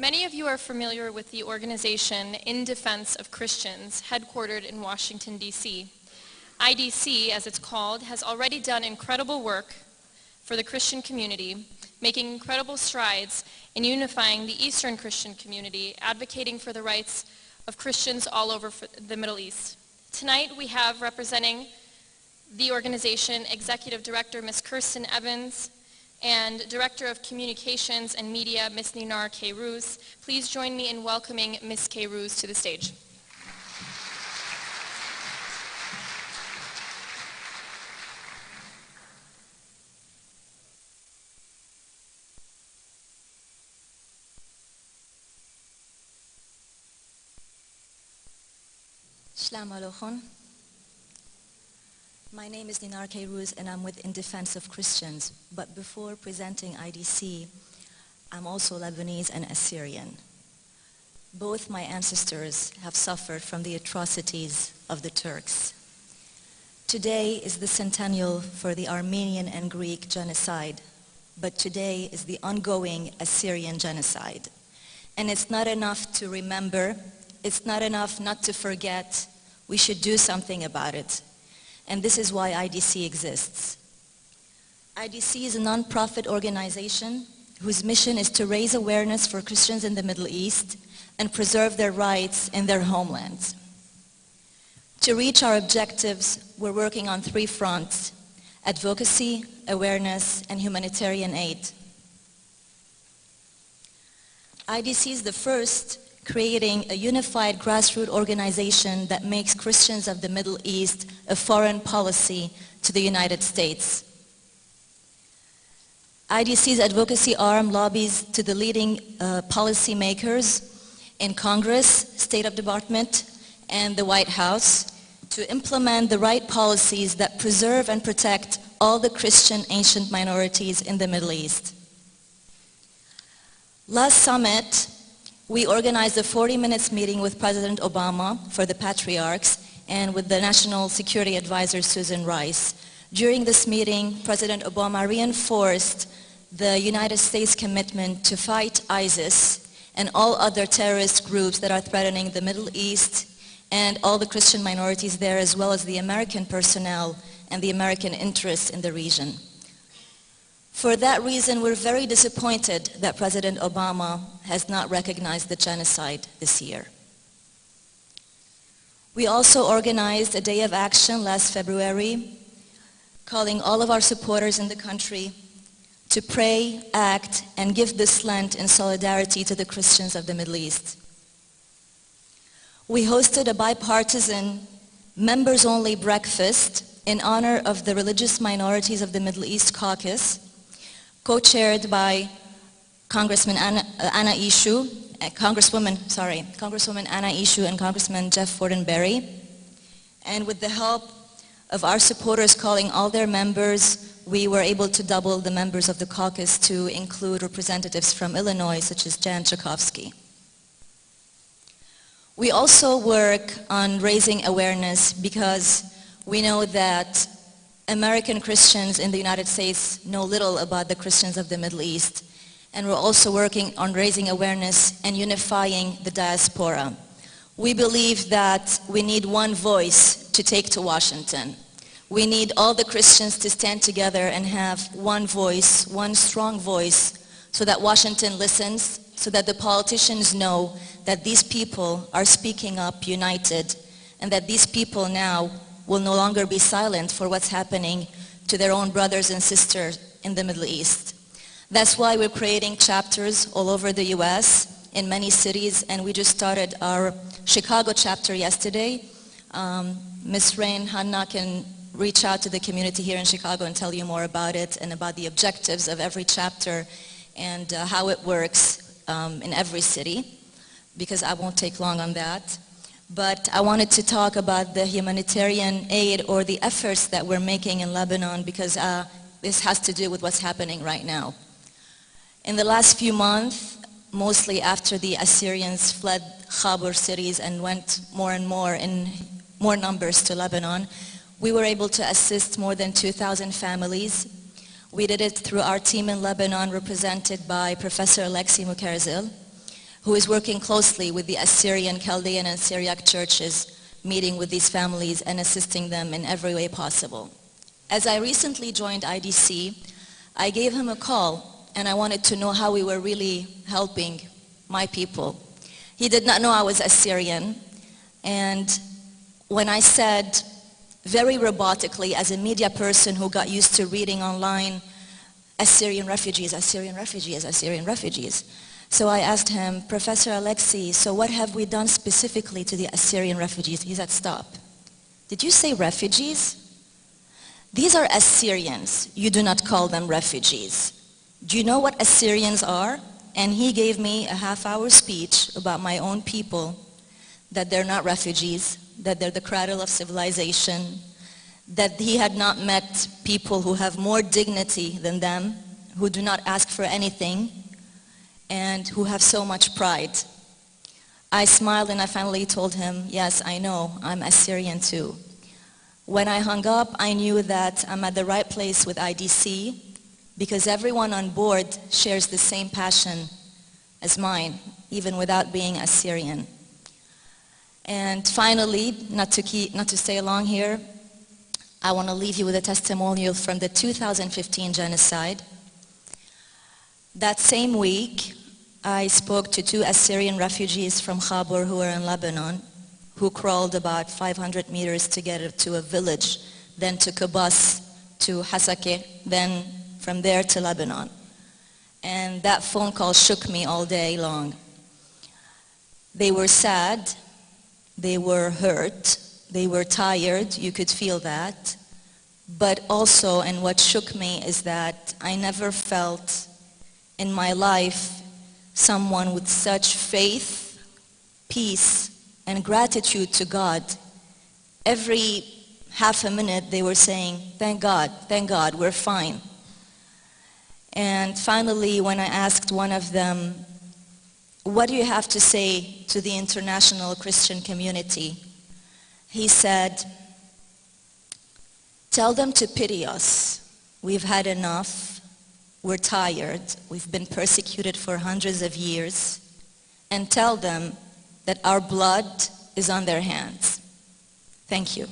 Many of you are familiar with the organization In Defense of Christians, headquartered in Washington, D.C. IDC, as it's called, has already done incredible work for the Christian community, making incredible strides in unifying the Eastern Christian community, advocating for the rights of Christians all over the Middle East. Tonight we have representing the organization Executive Director Ms. Kirsten Evans and Director of Communications and Media Ms. Ninar K. Please join me in welcoming Ms. K. to the stage. Shalom Aleichem. My name is Ninar K. and I'm with In Defense of Christians. But before presenting IDC, I'm also Lebanese and Assyrian. Both my ancestors have suffered from the atrocities of the Turks. Today is the centennial for the Armenian and Greek genocide, but today is the ongoing Assyrian genocide. And it's not enough to remember, it's not enough not to forget. We should do something about it. And this is why IDC exists. IDC is a non-profit organization whose mission is to raise awareness for Christians in the Middle East and preserve their rights in their homelands. To reach our objectives, we're working on 3 fronts: advocacy, awareness, and humanitarian aid. IDC is the first creating a unified grassroots organization that makes Christians of the Middle East a foreign policy to the United States. IDC's advocacy arm lobbies to the leading policymakers in Congress, State Department, and the White House to implement the right policies that preserve and protect all the Christian ancient minorities in the Middle East. Last summit, we organized a 40-minute meeting with President Obama for the Patriarchs and with the National Security Advisor, Susan Rice. During this meeting, President Obama reinforced the United States commitment to fight ISIS and all other terrorist groups that are threatening the Middle East and all the Christian minorities there, as well as the American personnel and the American interests in the region. For that reason, we're very disappointed that President Obama has not recognized the genocide this year. We also organized a day of action last February, calling all of our supporters in the country to pray, act, and give this Lent in solidarity to the Christians of the Middle East. We hosted a bipartisan, members-only breakfast in honor of the religious minorities of the Middle East Caucus, co-chaired by Congresswoman Anna Issue and Congressman Jeff Fortenberry, and with the help of our supporters calling all their members, we were able to double the members of the caucus to include representatives from Illinois, such as Jan Tchaikovsky. We also work on raising awareness because we know that American Christians in the United States know little about the Christians of the Middle East, and we're also working on raising awareness and unifying the diaspora. We believe that we need one voice to take to Washington. We need all the Christians to stand together and have one voice, one strong voice, so that Washington listens, so that the politicians know that these people are speaking up united, and that these people now will no longer be silent for what's happening to their own brothers and sisters in the Middle East. That's why we're creating chapters all over the US in many cities, and we just started our Chicago chapter yesterday. Ms. Rain Hanna can reach out to the community here in Chicago and tell you more about it and about the objectives of every chapter and how it works in every city, because I won't take long on that. But I wanted to talk about the humanitarian aid or the efforts that we're making in Lebanon, because this has to do with what's happening right now. In the last few months, mostly after the Assyrians fled Khabur cities and went more and more in more numbers to Lebanon, we were able to assist more than 2,000 families. We did it through our team in Lebanon, represented by Professor Alexei Mukarzil. who is working closely with the Assyrian, Chaldean, and Syriac churches, meeting with these families and assisting them in every way possible. As I recently joined IDC, I gave him a call and I wanted to know how we were really helping my people. He did not know I was Assyrian, and when I said, very robotically, as a media person who got used to reading online, Assyrian refugees, Assyrian refugees, Assyrian refugees. So I asked him, Professor Alexei, so what have we done specifically to the Assyrian refugees? He said, stop. Did you say refugees? These are Assyrians. You do not call them refugees. Do you know what Assyrians are? And he gave me a half-hour speech about my own people, that they're not refugees, that they're the cradle of civilization, that he had not met people who have more dignity than them, who do not ask for anything, and who have so much pride. I smiled and I finally told him, yes, I know, I'm Assyrian too. When I hung up, I knew that I'm at the right place with IDC because everyone on board shares the same passion as mine, even without being Assyrian. And finally, not to stay long here, I want to leave you with a testimonial from the 2015 genocide. That same week, I spoke to 2 Assyrian refugees from Khabur who were in Lebanon, who crawled about 500 meters to get to a village, then took a bus to Hasake, then from there to Lebanon. And that phone call shook me all day long. They were sad, they were hurt, they were tired, you could feel that. But also, and what shook me is that I never felt in my life someone with such faith, peace, and gratitude to God. Every half a minute they were saying, thank God, we're fine. And finally, when I asked one of them, what do you have to say to the international Christian community? He said, tell them to pity us. We've had enough. We're tired. We've been persecuted for hundreds of years. And tell them that our blood is on their hands. Thank you.